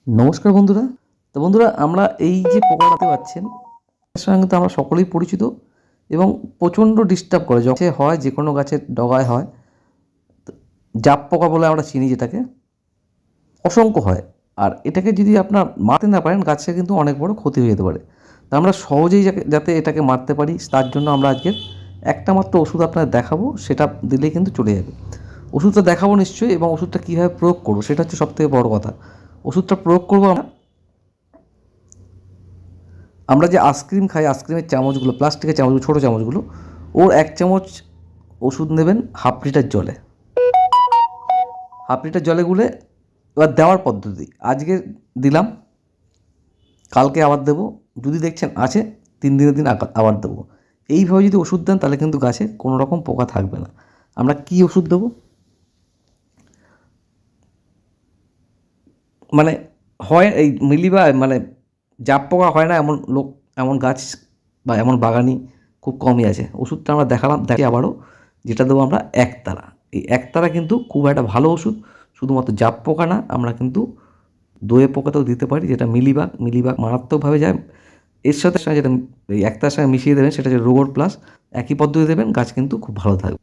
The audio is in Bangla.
নমস্কার বন্ধুরা। তো বন্ধুরা, আমরা এই যে পোকাটাতে পাচ্ছেন এর সঙ্গে তো আমরা সকলেই পরিচিত এবং প্রচণ্ড ডিস্টার্ব করে যখন হয়, যে কোনো গাছের ডগায় হয়। জাপ পোকা বলে আমরা চিনি যেটাকে, অসংখ্য হয়। আর এটাকে যদি আপনার মারতে না পারেন, গাছে কিন্তু অনেক বড় ক্ষতি হয়ে যেতে পারে। তা আমরা সহজেই যাতে এটাকে মারতে পারি, তার জন্য আমরা আজকের একটা মাত্র ওষুধ আপনাদের দেখাবো, সেটা দিলেই কিন্তু চলে যাবে। ওষুধটা দেখাবো নিশ্চয়ই, এবং ওষুধটা কীভাবে প্রয়োগ করবো সেটা হচ্ছে সবথেকে বড় কথা। ওষুধটা প্রয়োগ করবো আমরা যে আইসক্রিম খাই, আইসক্রিমের চামচগুলো, প্লাস্টিকের চামচগুলো, ছোটো চামচগুলো, ওর 1 চামচ ওষুধ নেবেন হাফ লিটার জলে। হাফ লিটার জলে গুলে এবার দেওয়ার পদ্ধতি, আজকে দিলাম, কালকে আবার দেবো, যদি দেখছেন আছে 3 দিনের দিন আবার দেবো। এইভাবে যদি ওষুধ দেন তাহলে কিন্তু গাছে কোনো রকম পোকা থাকবে না। আমরা কি ওষুধ দেবো, মানে হয় এই মানে জাপ পোকা হয় না এমন লোক, এমন গাছ বা এমন বাগানি খুব কমই আছে। ওষুধটা আমরা দেখি আবারও, যেটা দেবো আমরা একতারা। এই একতারা কিন্তু খুব একটা ভালো ওষুধ, শুধুমাত্র জাপ পোকা না, আমরা কিন্তু দোয়ে পোকাতেও দিতে পারি, যেটা মিলিবাগ মারাত্মকভাবে যায়। এর সাথে যেটা এই একতার সঙ্গে মিশিয়ে দেবেন সেটা হচ্ছে রোগর প্লাস, একই পদ্ধতি দেবেন, গাছ কিন্তু খুব ভালো থাকবে।